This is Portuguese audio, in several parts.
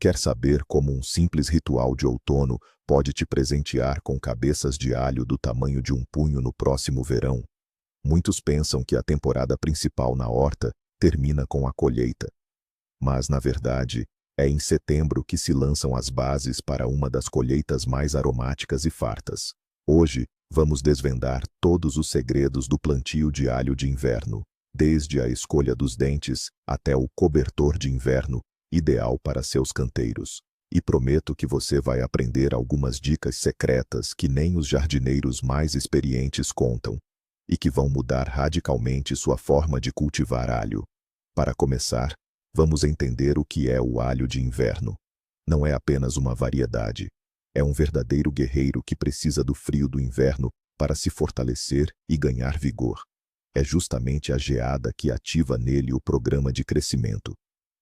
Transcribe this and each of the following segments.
Quer saber como um simples ritual de outono pode te presentear com cabeças de alho do tamanho de um punho no próximo verão? Muitos pensam que a temporada principal na horta termina com a colheita. Mas, na verdade, é em setembro que se lançam as bases para uma das colheitas mais aromáticas e fartas. Hoje, vamos desvendar todos os segredos do plantio de alho de inverno, desde a escolha dos dentes até o cobertor de inverno, ideal para seus canteiros. E prometo que você vai aprender algumas dicas secretas que nem os jardineiros mais experientes contam, e que vão mudar radicalmente sua forma de cultivar alho. Para começar, vamos entender o que é o alho de inverno. Não é apenas uma variedade. É um verdadeiro guerreiro que precisa do frio do inverno para se fortalecer e ganhar vigor. É justamente a geada que ativa nele o programa de crescimento.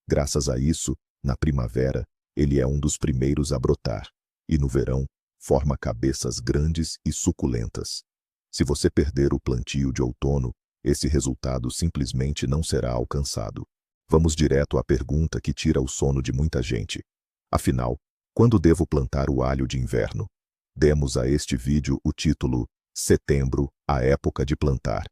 Graças a isso, na primavera, ele é um dos primeiros a brotar, e no verão, forma cabeças grandes e suculentas. Se você perder o plantio de outono, esse resultado simplesmente não será alcançado. Vamos direto à pergunta que tira o sono de muita gente. Afinal, quando devo plantar o alho de inverno? Demos a este vídeo o título Setembro, a época de plantar.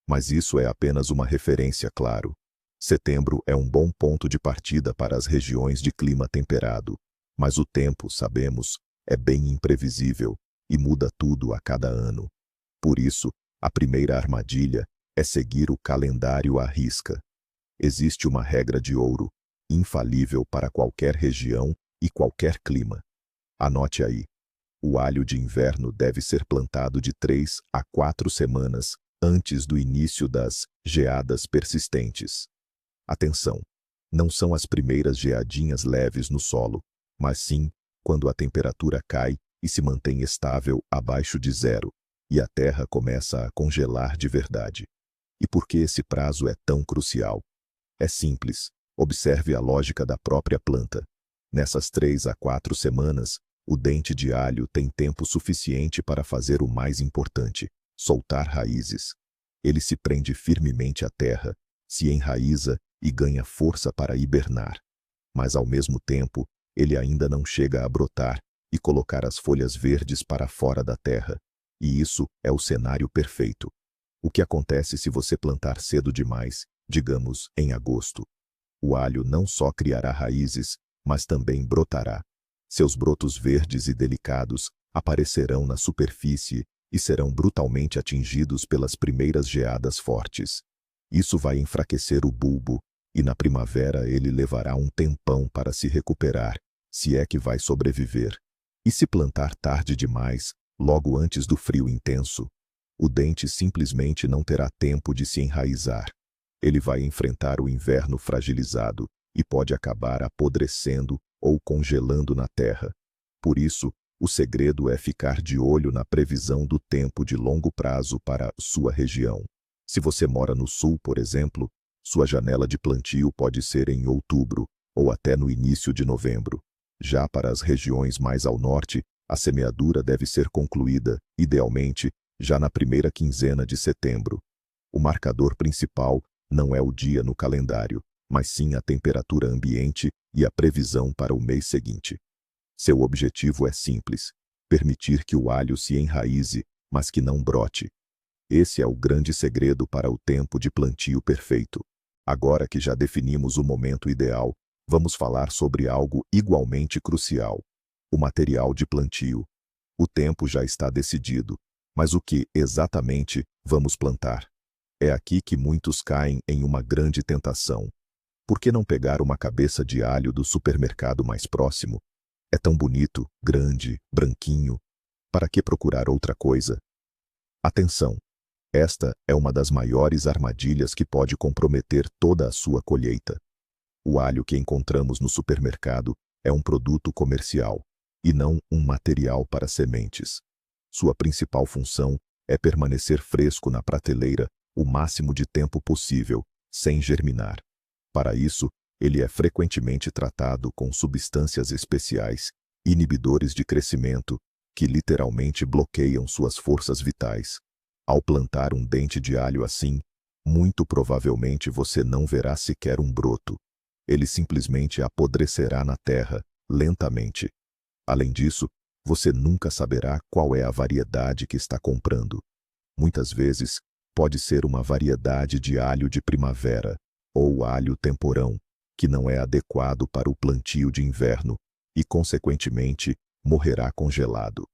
Mas isso é apenas uma referência, claro. Setembro é um bom ponto de partida para as regiões de clima temperado. Mas o tempo, sabemos, é bem imprevisível e muda tudo a cada ano. Por isso, a primeira armadilha é seguir o calendário à risca. Existe uma regra de ouro, infalível para qualquer região e qualquer clima. Anote aí. O alho de inverno deve ser plantado de 3 a 4 semanas antes do início das geadas persistentes. Atenção! Não são as primeiras geadinhas leves no solo, mas sim quando a temperatura cai e se mantém estável abaixo de zero, e a terra começa a congelar de verdade. E por que esse prazo é tão crucial? É simples. Observe a lógica da própria planta. Nessas 3 a 4 semanas, o dente de alho tem tempo suficiente para fazer o mais importante: soltar raízes. Ele se prende firmemente à terra, se enraiza e ganha força para hibernar. Mas, ao mesmo tempo, ele ainda não chega a brotar e colocar as folhas verdes para fora da terra. E isso é o cenário perfeito. O que acontece se você plantar cedo demais, digamos, em agosto? O alho não só criará raízes, mas também brotará. Seus brotos verdes e delicados aparecerão na superfície e serão brutalmente atingidos pelas primeiras geadas fortes. Isso vai enfraquecer o bulbo, e na primavera ele levará um tempão para se recuperar, se é que vai sobreviver. E se plantar tarde demais, logo antes do frio intenso, o dente simplesmente não terá tempo de se enraizar. Ele vai enfrentar o inverno fragilizado e pode acabar apodrecendo ou congelando na terra. Por isso, o segredo é ficar de olho na previsão do tempo de longo prazo para sua região. Se você mora no sul, por exemplo, sua janela de plantio pode ser em outubro ou até no início de novembro. Já para as regiões mais ao norte, a semeadura deve ser concluída, idealmente, já na primeira quinzena de setembro. O marcador principal não é o dia no calendário, mas sim a temperatura ambiente e a previsão para o mês seguinte. Seu objetivo é simples: permitir que o alho se enraize, mas que não brote. Esse é o grande segredo para o tempo de plantio perfeito. Agora que já definimos o momento ideal, vamos falar sobre algo igualmente crucial: o material de plantio. O tempo já está decidido, mas o que exatamente vamos plantar? É aqui que muitos caem em uma grande tentação. Por que não pegar uma cabeça de alho do supermercado mais próximo? É tão bonito, grande, branquinho. Para que procurar outra coisa? Atenção! Esta é uma das maiores armadilhas que pode comprometer toda a sua colheita. O alho que encontramos no supermercado é um produto comercial, e não um material para sementes. Sua principal função é permanecer fresco na prateleira o máximo de tempo possível, sem germinar. Para isso, ele é frequentemente tratado com substâncias especiais, inibidores de crescimento, que literalmente bloqueiam suas forças vitais. Ao plantar um dente de alho assim, muito provavelmente você não verá sequer um broto. Ele simplesmente apodrecerá na terra, lentamente. Além disso, você nunca saberá qual é a variedade que está comprando. Muitas vezes, pode ser uma variedade de alho de primavera, ou alho temporão, que não é adequado para o plantio de inverno, e, consequentemente, morrerá congelado.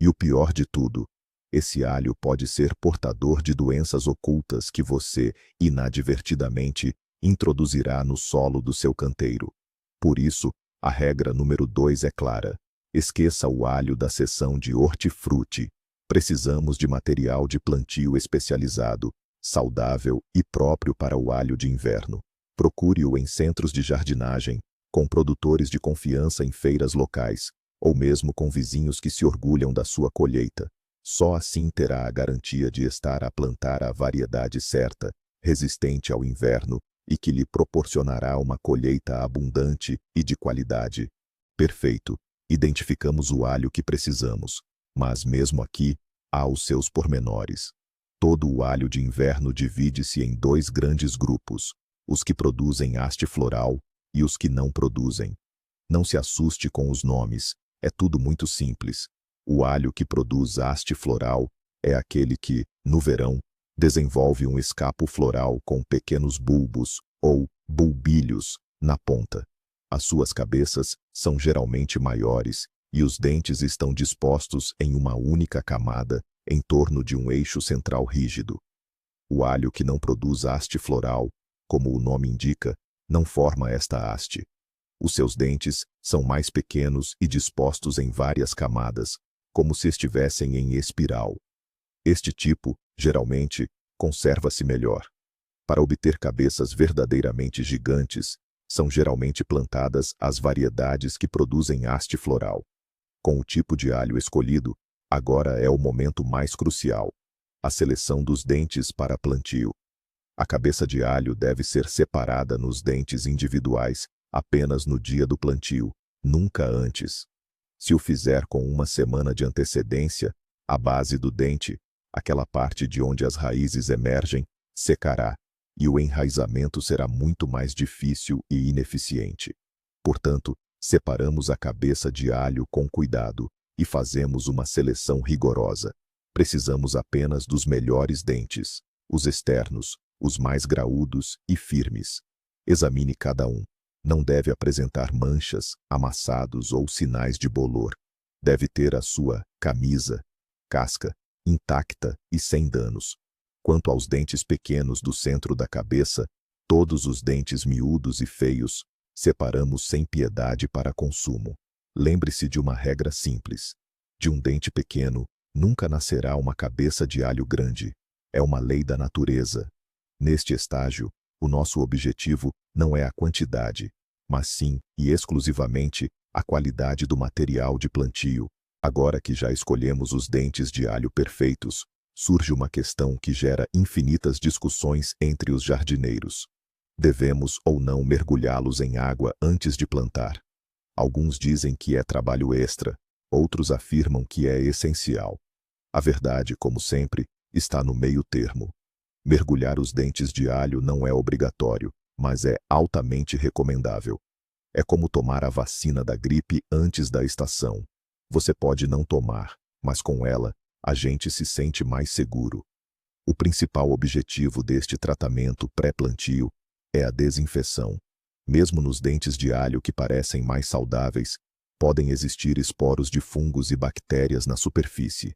E o pior de tudo, esse alho pode ser portador de doenças ocultas que você, inadvertidamente, introduzirá no solo do seu canteiro. Por isso, a regra número 2 é clara. Esqueça o alho da seção de hortifruti. Precisamos de material de plantio especializado, saudável e próprio para o alho de inverno. Procure-o em centros de jardinagem, com produtores de confiança em feiras locais, ou mesmo com vizinhos que se orgulham da sua colheita. Só assim terá a garantia de estar a plantar a variedade certa, resistente ao inverno e que lhe proporcionará uma colheita abundante e de qualidade. Perfeito, identificamos o alho que precisamos, mas mesmo aqui, há os seus pormenores. Todo o alho de inverno divide-se em 2 grandes grupos, os que produzem haste floral e os que não produzem. Não se assuste com os nomes, é tudo muito simples. O alho que produz haste floral é aquele que, no verão, desenvolve um escapo floral com pequenos bulbos, ou bulbilhos, na ponta. As suas cabeças são geralmente maiores e os dentes estão dispostos em uma única camada, em torno de um eixo central rígido. O alho que não produz haste floral, como o nome indica, não forma esta haste. Os seus dentes são mais pequenos e dispostos em várias camadas, como se estivessem em espiral. Este tipo, geralmente, conserva-se melhor. Para obter cabeças verdadeiramente gigantes, são geralmente plantadas as variedades que produzem haste floral. Com o tipo de alho escolhido, agora é o momento mais crucial: a seleção dos dentes para plantio. A cabeça de alho deve ser separada nos dentes individuais apenas no dia do plantio, nunca antes. Se o fizer com uma semana de antecedência, a base do dente, aquela parte de onde as raízes emergem, secará, e o enraizamento será muito mais difícil e ineficiente. Portanto, separamos a cabeça de alho com cuidado e fazemos uma seleção rigorosa. Precisamos apenas dos melhores dentes, os externos, os mais graúdos e firmes. Examine cada um. Não deve apresentar manchas, amassados ou sinais de bolor. Deve ter a sua camisa, casca, intacta e sem danos. Quanto aos dentes pequenos do centro da cabeça, todos os dentes miúdos e feios, separamos sem piedade para consumo. Lembre-se de uma regra simples: de um dente pequeno, nunca nascerá uma cabeça de alho grande. É uma lei da natureza. Neste estágio, o nosso objetivo não é a quantidade, mas sim, e exclusivamente, a qualidade do material de plantio. Agora que já escolhemos os dentes de alho perfeitos, surge uma questão que gera infinitas discussões entre os jardineiros. Devemos ou não mergulhá-los em água antes de plantar? Alguns dizem que é trabalho extra, outros afirmam que é essencial. A verdade, como sempre, está no meio termo. Mergulhar os dentes de alho não é obrigatório, mas é altamente recomendável. É como tomar a vacina da gripe antes da estação. Você pode não tomar, mas com ela, a gente se sente mais seguro. O principal objetivo deste tratamento pré-plantio é a desinfecção. Mesmo nos dentes de alho que parecem mais saudáveis, podem existir esporos de fungos e bactérias na superfície.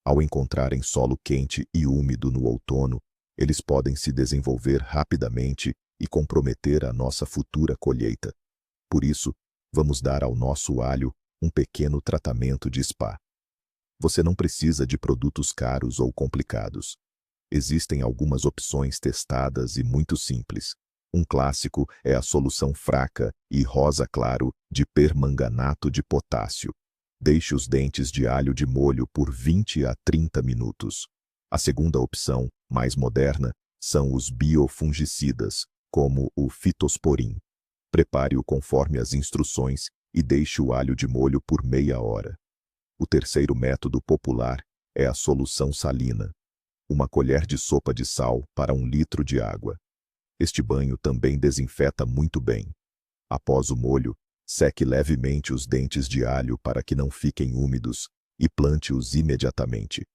Ao encontrarem solo quente e úmido no outono, eles podem se desenvolver rapidamente e comprometer a nossa futura colheita. Por isso, vamos dar ao nosso alho um pequeno tratamento de spa. Você não precisa de produtos caros ou complicados. Existem algumas opções testadas e muito simples. Um clássico é a solução fraca e rosa claro de permanganato de potássio. Deixe os dentes de alho de molho por 20 a 30 minutos. A segunda opção, mais moderna, são os biofungicidas, como o fitosporin. Prepare-o conforme as instruções e deixe o alho de molho por meia hora. O terceiro método popular é a solução salina. Uma colher de sopa de sal para 1 litro de água. Este banho também desinfeta muito bem. Após o molho, seque levemente os dentes de alho para que não fiquem úmidos e plante-os imediatamente.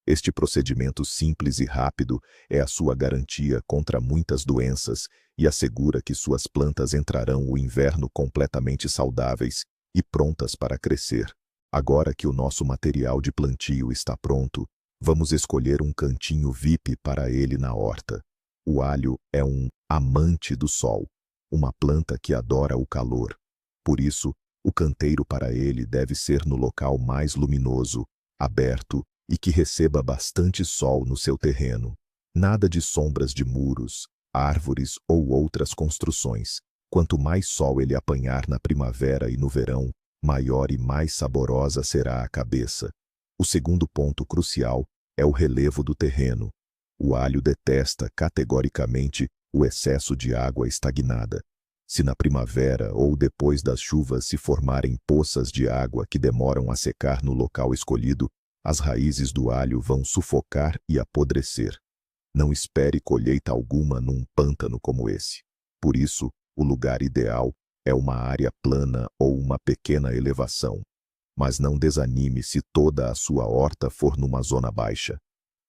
Este procedimento simples e rápido é a sua garantia contra muitas doenças e assegura que suas plantas entrarão o inverno completamente saudáveis e prontas para crescer. Agora que o nosso material de plantio está pronto, vamos escolher um cantinho VIP para ele na horta. O alho é um amante do sol, uma planta que adora o calor. Por isso, o canteiro para ele deve ser no local mais luminoso, aberto e que receba bastante sol no seu terreno. Nada de sombras de muros, árvores ou outras construções. Quanto mais sol ele apanhar na primavera e no verão, maior e mais saborosa será a cabeça. O segundo ponto crucial é o relevo do terreno. O alho detesta categoricamente o excesso de água estagnada. Se na primavera ou depois das chuvas se formarem poças de água que demoram a secar no local escolhido, as raízes do alho vão sufocar e apodrecer. Não espere colheita alguma num pântano como esse. Por isso, o lugar ideal é uma área plana ou uma pequena elevação. Mas não desanime se toda a sua horta for numa zona baixa.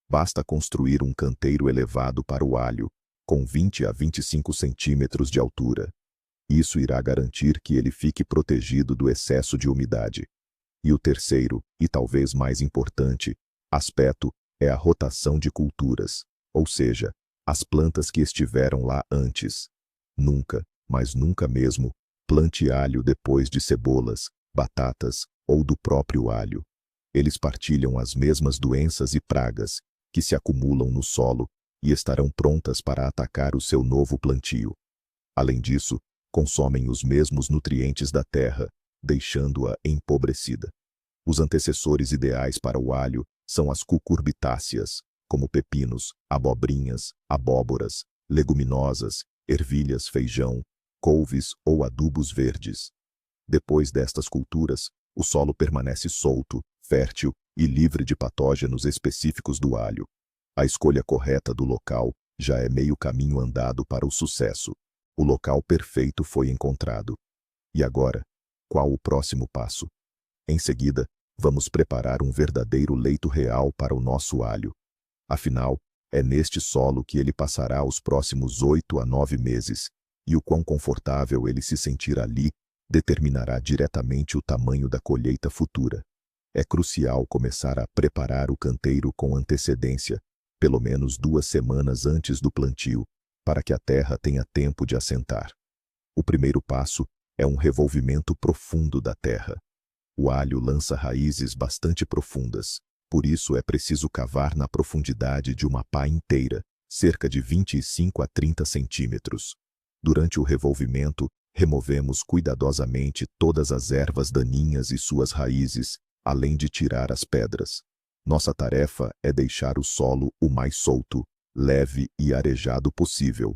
Basta construir um canteiro elevado para o alho, com 20 a 25 centímetros de altura. Isso irá garantir que ele fique protegido do excesso de umidade. E o terceiro, e talvez mais importante, aspecto é a rotação de culturas, ou seja, as plantas que estiveram lá antes. Nunca, mas nunca mesmo, plante alho depois de cebolas, batatas ou do próprio alho. Eles partilham as mesmas doenças e pragas que se acumulam no solo e estarão prontas para atacar o seu novo plantio. Além disso, consomem os mesmos nutrientes da terra, deixando-a empobrecida. Os antecessores ideais para o alho são as cucurbitáceas, como pepinos, abobrinhas, abóboras, leguminosas, ervilhas, feijão, couves ou adubos verdes. Depois destas culturas, o solo permanece solto, fértil e livre de patógenos específicos do alho. A escolha correta do local já é meio caminho andado para o sucesso. O local perfeito foi encontrado. E agora, qual o próximo passo? Em seguida, vamos preparar um verdadeiro leito real para o nosso alho. Afinal, é neste solo que ele passará os próximos 8 a 9 meses, e o quão confortável ele se sentir ali determinará diretamente o tamanho da colheita futura. É crucial começar a preparar o canteiro com antecedência, pelo menos 2 semanas antes do plantio, para que a terra tenha tempo de assentar. O primeiro passo é um revolvimento profundo da terra. O alho lança raízes bastante profundas, por isso é preciso cavar na profundidade de uma pá inteira, cerca de 25 a 30 centímetros. Durante o revolvimento, removemos cuidadosamente todas as ervas daninhas e suas raízes, além de tirar as pedras. Nossa tarefa é deixar o solo o mais solto, leve e arejado possível.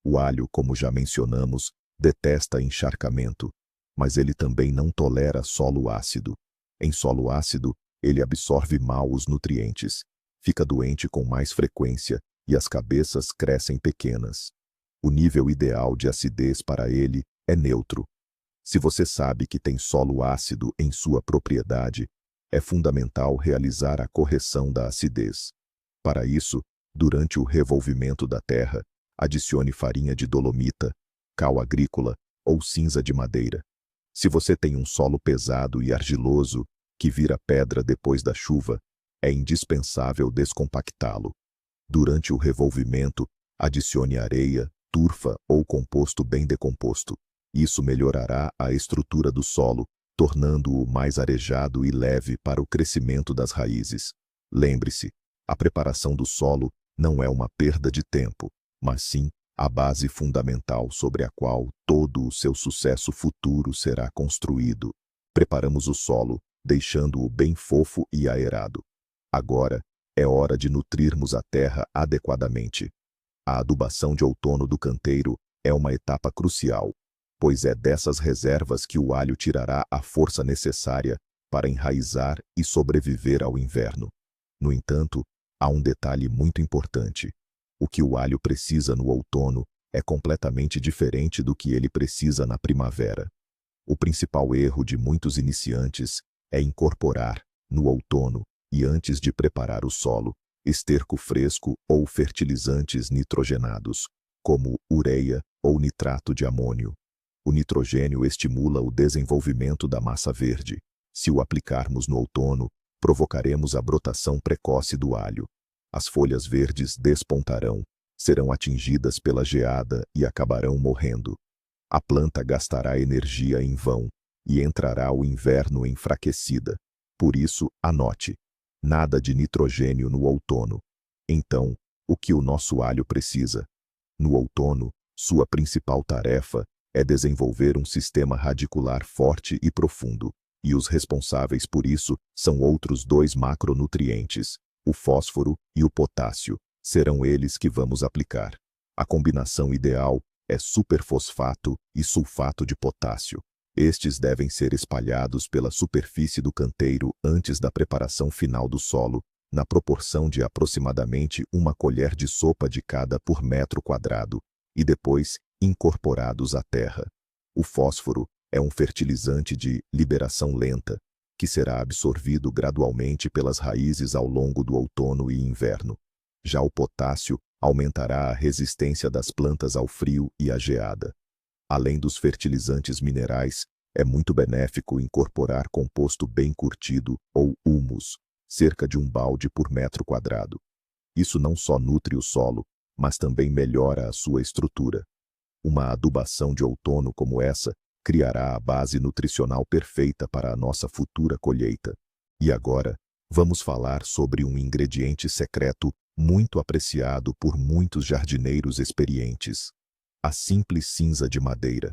O alho, como já mencionamos, detesta encharcamento, mas ele também não tolera solo ácido. Em solo ácido, ele absorve mal os nutrientes, fica doente com mais frequência e as cabeças crescem pequenas. O nível ideal de acidez para ele é neutro. Se você sabe que tem solo ácido em sua propriedade, é fundamental realizar a correção da acidez. Para isso, durante o revolvimento da terra, adicione farinha de dolomita, cal agrícola ou cinza de madeira. Se você tem um solo pesado e argiloso, que vira pedra depois da chuva, é indispensável descompactá-lo. Durante o revolvimento, adicione areia, turfa ou composto bem decomposto. Isso melhorará a estrutura do solo, tornando-o mais arejado e leve para o crescimento das raízes. Lembre-se, a preparação do solo não é uma perda de tempo, mas sim a base fundamental sobre a qual todo o seu sucesso futuro será construído. Preparamos o solo, deixando-o bem fofo e aerado. Agora é hora de nutrirmos a terra adequadamente. A adubação de outono do canteiro é uma etapa crucial, pois é dessas reservas que o alho tirará a força necessária para enraizar e sobreviver ao inverno. No entanto, há um detalhe muito importante. O que o alho precisa no outono é completamente diferente do que ele precisa na primavera. O principal erro de muitos iniciantes é incorporar, no outono e antes de preparar o solo, esterco fresco ou fertilizantes nitrogenados, como ureia ou nitrato de amônio. O nitrogênio estimula o desenvolvimento da massa verde. Se o aplicarmos no outono, provocaremos a brotação precoce do alho. As folhas verdes despontarão, serão atingidas pela geada e acabarão morrendo. A planta gastará energia em vão e entrará o inverno enfraquecida. Por isso, anote: nada de nitrogênio no outono. Então, o que o nosso alho precisa? No outono, sua principal tarefa é desenvolver um sistema radicular forte e profundo, e os responsáveis por isso são outros dois macronutrientes, o fósforo e o potássio. Serão eles que vamos aplicar. A combinação ideal é superfosfato e sulfato de potássio. Estes devem ser espalhados pela superfície do canteiro antes da preparação final do solo, na proporção de aproximadamente 1 colher de sopa de cada por metro quadrado, e depois incorporados à terra. O fósforo é um fertilizante de liberação lenta, que será absorvido gradualmente pelas raízes ao longo do outono e inverno. Já o potássio aumentará a resistência das plantas ao frio e à geada. Além dos fertilizantes minerais, é muito benéfico incorporar composto bem curtido, ou humus, cerca de 1 balde por metro quadrado. Isso não só nutre o solo, mas também melhora a sua estrutura. Uma adubação de outono como essa criará a base nutricional perfeita para a nossa futura colheita. E agora, vamos falar sobre um ingrediente secreto muito apreciado por muitos jardineiros experientes: a simples cinza de madeira.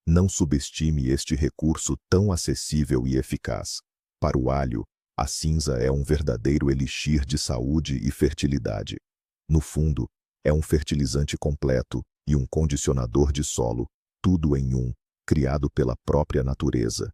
Não subestime este recurso tão acessível e eficaz. Para o alho, a cinza é um verdadeiro elixir de saúde e fertilidade. No fundo, é um fertilizante completo e um condicionador de solo, tudo em um, criado pela própria natureza.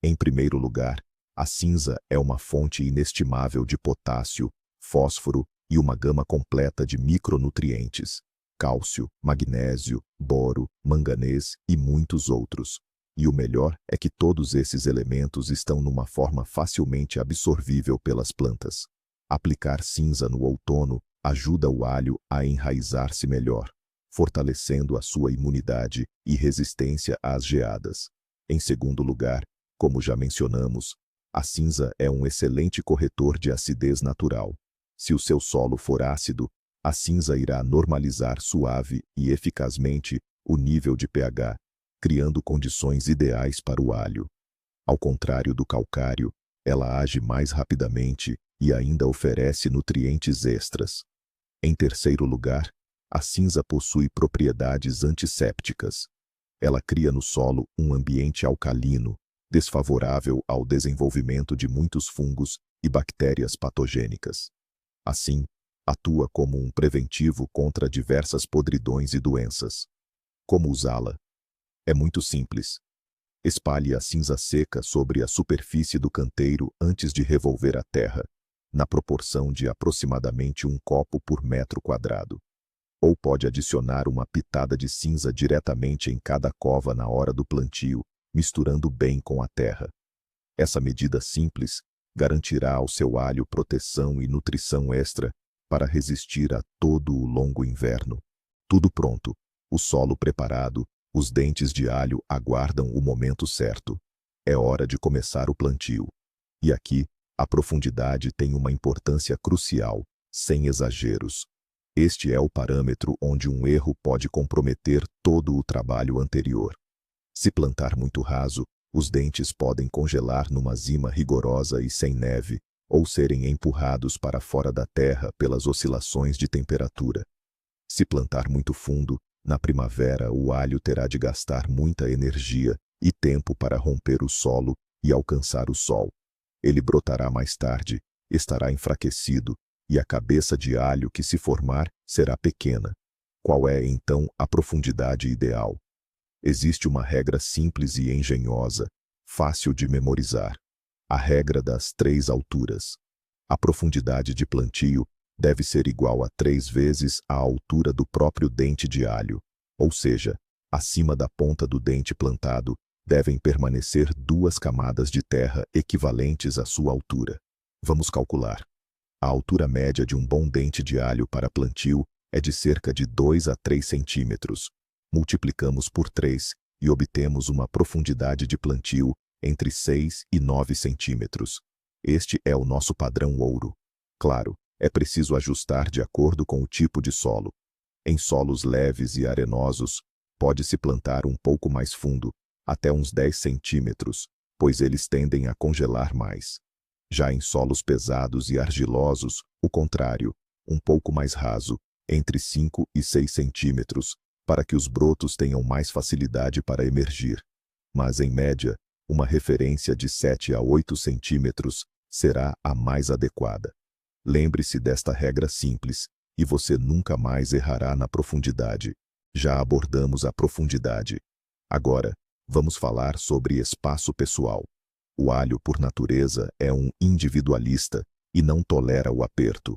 Em primeiro lugar, a cinza é uma fonte inestimável de potássio, fósforo e uma gama completa de micronutrientes: cálcio, magnésio, boro, manganês e muitos outros. E o melhor é que todos esses elementos estão numa forma facilmente absorvível pelas plantas. Aplicar cinza no outono ajuda o alho a enraizar-se melhor, fortalecendo a sua imunidade e resistência às geadas. Em segundo lugar, como já mencionamos, a cinza é um excelente corretor de acidez natural. Se o seu solo for ácido, a cinza irá normalizar suave e eficazmente o nível de pH, criando condições ideais para o alho. Ao contrário do calcário, ela age mais rapidamente e ainda oferece nutrientes extras. Em terceiro lugar, a cinza possui propriedades antissépticas. Ela cria no solo um ambiente alcalino, desfavorável ao desenvolvimento de muitos fungos e bactérias patogênicas. Assim, atua como um preventivo contra diversas podridões e doenças. Como usá-la? É muito simples. Espalhe a cinza seca sobre a superfície do canteiro antes de revolver a terra, na proporção de aproximadamente 1 copo por metro quadrado. Ou pode adicionar uma pitada de cinza diretamente em cada cova na hora do plantio, misturando bem com a terra. Essa medida simples garantirá ao seu alho proteção e nutrição extra para resistir a todo o longo inverno. Tudo pronto, o solo preparado, os dentes de alho aguardam o momento certo. É hora de começar o plantio. E aqui, a profundidade tem uma importância crucial, sem exageros. Este é o parâmetro onde um erro pode comprometer todo o trabalho anterior. Se plantar muito raso, os dentes podem congelar numa zima rigorosa e sem neve, ou serem empurrados para fora da terra pelas oscilações de temperatura. Se plantar muito fundo, na primavera o alho terá de gastar muita energia e tempo para romper o solo e alcançar o sol. Ele brotará mais tarde, estará enfraquecido, e a cabeça de alho que se formar será pequena. Qual é, então, a profundidade ideal? Existe uma regra simples e engenhosa, fácil de memorizar. A regra das 3 alturas. A profundidade de plantio deve ser igual a 3 vezes a altura do próprio dente de alho. Ou seja, acima da ponta do dente plantado, devem permanecer 2 camadas de terra equivalentes à sua altura. Vamos calcular. A altura média de um bom dente de alho para plantio é de cerca de 2 a 3 centímetros. Multiplicamos por 3 e obtemos uma profundidade de plantio entre 6 e 9 centímetros. Este é o nosso padrão ouro. Claro, é preciso ajustar de acordo com o tipo de solo. Em solos leves e arenosos, pode-se plantar um pouco mais fundo, até uns 10 centímetros, pois eles tendem a congelar mais. Já em solos pesados e argilosos, o contrário, um pouco mais raso, entre 5 e 6 centímetros, para que os brotos tenham mais facilidade para emergir. Mas, em média, uma referência de 7 a 8 centímetros será a mais adequada. Lembre-se desta regra simples, e você nunca mais errará na profundidade. Já abordamos a profundidade. Agora, vamos falar sobre espaço pessoal. O alho, por natureza, é um individualista e não tolera o aperto.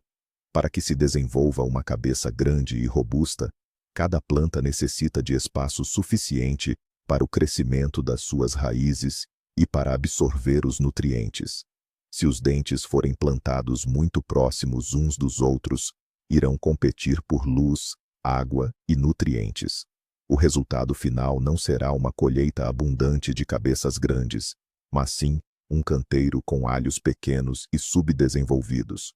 Para que se desenvolva uma cabeça grande e robusta, cada planta necessita de espaço suficiente para o crescimento das suas raízes e para absorver os nutrientes. Se os dentes forem plantados muito próximos uns dos outros, irão competir por luz, água e nutrientes. O resultado final não será uma colheita abundante de cabeças grandes, mas sim um canteiro com alhos pequenos e subdesenvolvidos.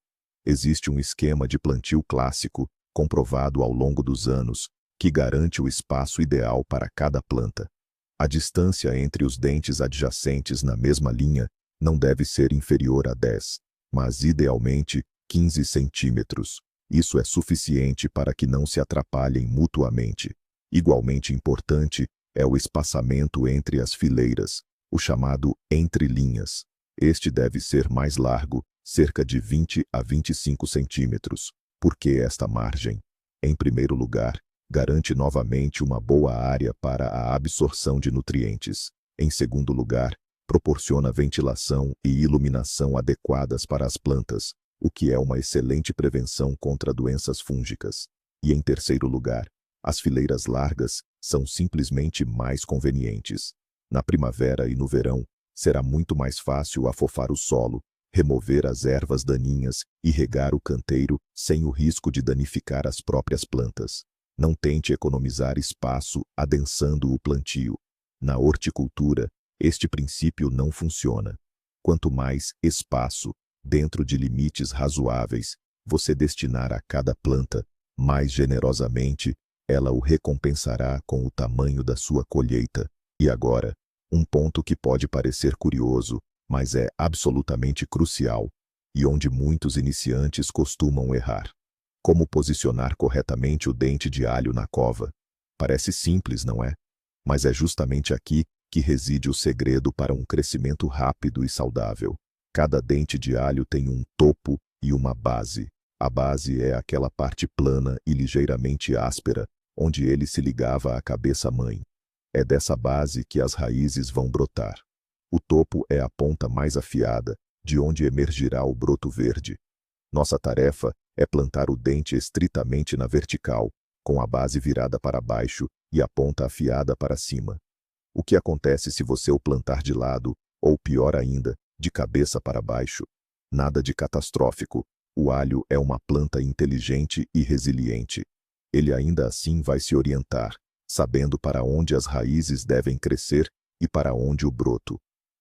Existe um esquema de plantio clássico, comprovado ao longo dos anos, que garante o espaço ideal para cada planta. A distância entre os dentes adjacentes na mesma linha não deve ser inferior a 10, mas idealmente 15 centímetros. Isso é suficiente para que não se atrapalhem mutuamente. Igualmente importante é o espaçamento entre as fileiras, o chamado entre linhas. Este deve ser mais largo, cerca de 20 a 25 centímetros. Por que esta margem? Em primeiro lugar, garante novamente uma boa área para a absorção de nutrientes. Em segundo lugar, proporciona ventilação e iluminação adequadas para as plantas, o que é uma excelente prevenção contra doenças fúngicas. E em terceiro lugar, as fileiras largas são simplesmente mais convenientes. Na primavera e no verão, será muito mais fácil afofar o solo, remover as ervas daninhas e regar o canteiro sem o risco de danificar as próprias plantas. Não tente economizar espaço adensando o plantio. Na horticultura, este princípio não funciona. Quanto mais espaço, dentro de limites razoáveis, você destinar a cada planta, mais generosamente, ela o recompensará com o tamanho da sua colheita. E agora, um ponto que pode parecer curioso, mas é absolutamente crucial, e onde muitos iniciantes costumam errar. Como posicionar corretamente o dente de alho na cova? Parece simples, não é? Mas é justamente aqui que reside o segredo para um crescimento rápido e saudável. Cada dente de alho tem um topo e uma base. A base é aquela parte plana e ligeiramente áspera, onde ele se ligava à cabeça-mãe. É dessa base que as raízes vão brotar. O topo é a ponta mais afiada, de onde emergirá o broto verde. Nossa tarefa é plantar o dente estritamente na vertical, com a base virada para baixo e a ponta afiada para cima. O que acontece se você o plantar de lado, ou pior ainda, de cabeça para baixo? Nada de catastrófico. O alho é uma planta inteligente e resiliente. Ele ainda assim vai se orientar, sabendo para onde as raízes devem crescer e para onde o broto.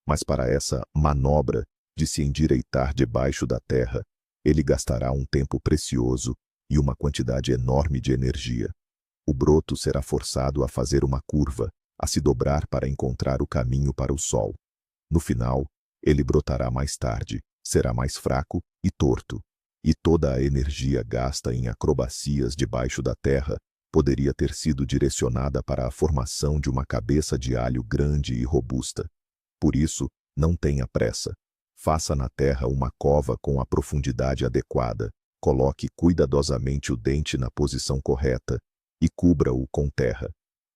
Mas para essa manobra de se endireitar debaixo da terra, ele gastará um tempo precioso e uma quantidade enorme de energia. O broto será forçado a fazer uma curva, a se dobrar para encontrar o caminho para o sol. No final, ele brotará mais tarde, será mais fraco e torto. E toda a energia gasta em acrobacias debaixo da terra poderia ter sido direcionada para a formação de uma cabeça de alho grande e robusta. Por isso, não tenha pressa. Faça na terra uma cova com a profundidade adequada, coloque cuidadosamente o dente na posição correta e cubra-o com terra.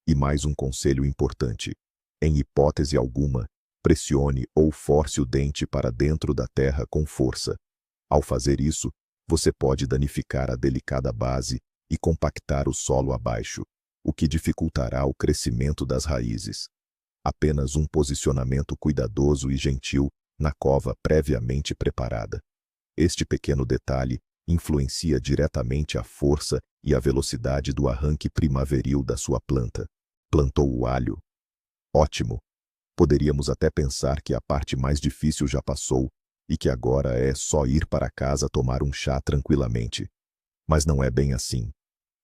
E mais um conselho importante: em hipótese alguma, pressione ou force o dente para dentro da terra com força. Ao fazer isso, você pode danificar a delicada base e compactar o solo abaixo. o que dificultará o crescimento das raízes. Apenas um posicionamento cuidadoso e gentil na cova previamente preparada. Este pequeno detalhe influencia diretamente a força e a velocidade do arranque primaveril da sua planta. Plantou o alho? Ótimo! Poderíamos até pensar que a parte mais difícil já passou e que agora é só ir para casa tomar um chá tranquilamente. Mas não é bem assim.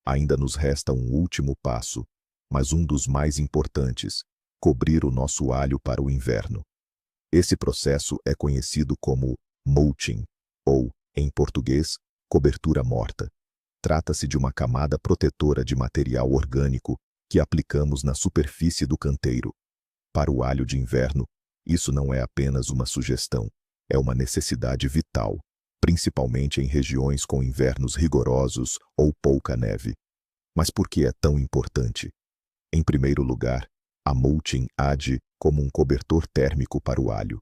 Ainda nos resta um último passo, mas um dos mais importantes: cobrir o nosso alho para o inverno. Esse processo é conhecido como mulching, ou, em português, cobertura morta. Trata-se de uma camada protetora de material orgânico que aplicamos na superfície do canteiro. Para o alho de inverno, isso não é apenas uma sugestão, é uma necessidade vital, principalmente em regiões com invernos rigorosos ou pouca neve. Mas por que é tão importante? Em primeiro lugar, a mulching age como um cobertor térmico para o alho.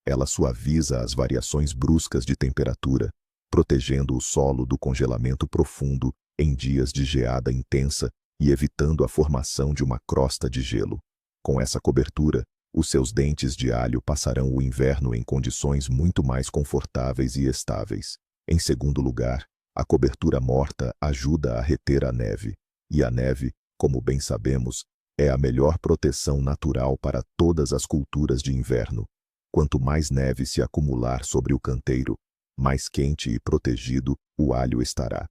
Ela suaviza as variações bruscas de temperatura, protegendo o solo do congelamento profundo em dias de geada intensa e evitando a formação de uma crosta de gelo. Com essa cobertura, os seus dentes de alho passarão o inverno em condições muito mais confortáveis e estáveis. Em segundo lugar, a cobertura morta ajuda a reter a neve, e a neve, como bem sabemos, é a melhor proteção natural para todas as culturas de inverno. Quanto mais neve se acumular sobre o canteiro, mais quente e protegido o alho estará.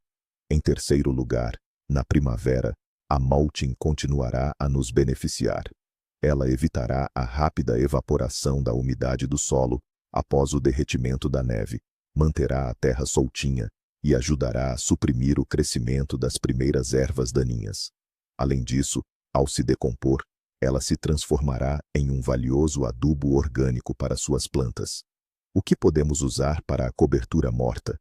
Em terceiro lugar, na primavera, a mulching continuará a nos beneficiar. Ela evitará a rápida evaporação da umidade do solo após o derretimento da neve, manterá a terra soltinha e ajudará a suprimir o crescimento das primeiras ervas daninhas. Além disso, ao se decompor, ela se transformará em um valioso adubo orgânico para suas plantas. O que podemos usar para a cobertura morta?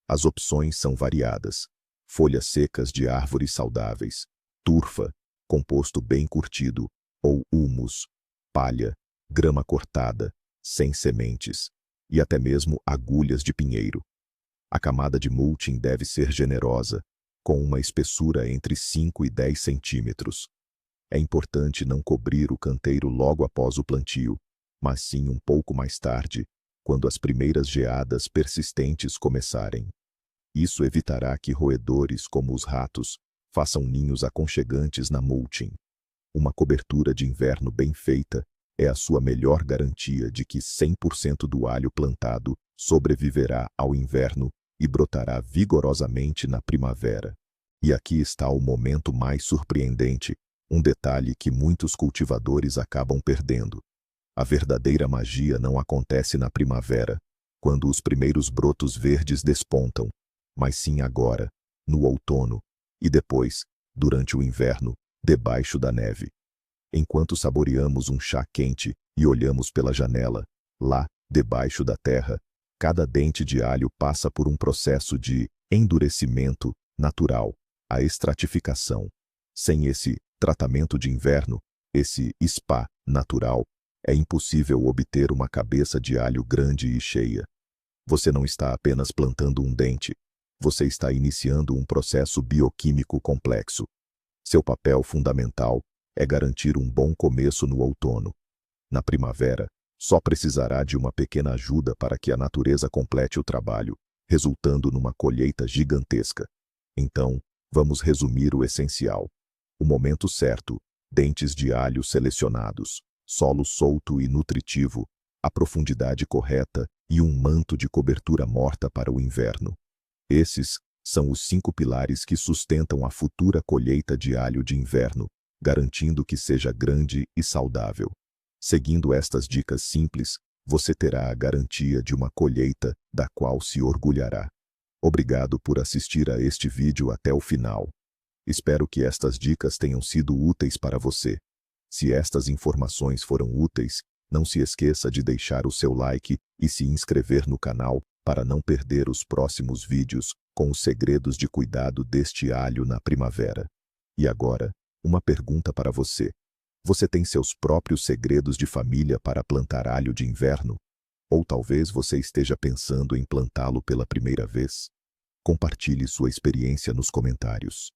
As opções são variadas: folhas secas de árvores saudáveis, turfa, composto bem curtido, ou humus, palha, grama cortada, sem sementes, e até mesmo agulhas de pinheiro. A camada de mulching deve ser generosa, com uma espessura entre 5 e 10 centímetros. É importante não cobrir o canteiro logo após o plantio, mas sim um pouco mais tarde, quando as primeiras geadas persistentes começarem. Isso evitará que roedores como os ratos façam ninhos aconchegantes na mulching. Uma cobertura de inverno bem feita é a sua melhor garantia de que 100% do alho plantado sobreviverá ao inverno e brotará vigorosamente na primavera. E aqui está o momento mais surpreendente, um detalhe que muitos cultivadores acabam perdendo. A verdadeira magia não acontece na primavera, quando os primeiros brotos verdes despontam, mas sim agora, no outono, e depois, durante o inverno, debaixo da neve. Enquanto saboreamos um chá quente e olhamos pela janela, lá, debaixo da terra, cada dente de alho passa por um processo de endurecimento natural, a estratificação. Sem esse tratamento de inverno, esse spa natural, é impossível obter uma cabeça de alho grande e cheia. Você não está apenas plantando um dente, você está iniciando um processo bioquímico complexo. Seu papel fundamental é garantir um bom começo no outono. Na primavera, só precisará de uma pequena ajuda para que a natureza complete o trabalho, resultando numa colheita gigantesca. Então, vamos resumir o essencial. O momento certo, dentes de alho selecionados, solo solto e nutritivo, a profundidade correta e um manto de cobertura morta para o inverno. Esses são os 5 pilares que sustentam a futura colheita de alho de inverno, garantindo que seja grande e saudável. Seguindo estas dicas simples, você terá a garantia de uma colheita da qual se orgulhará. Obrigado por assistir a este vídeo até o final. Espero que estas dicas tenham sido úteis para você. Se estas informações foram úteis, não se esqueça de deixar o seu like e se inscrever no canal para não perder os próximos vídeos com os segredos de cuidado deste alho na primavera. E agora, uma pergunta para você. Você tem seus próprios segredos de família para plantar alho de inverno? Ou talvez você esteja pensando em plantá-lo pela primeira vez? Compartilhe sua experiência nos comentários.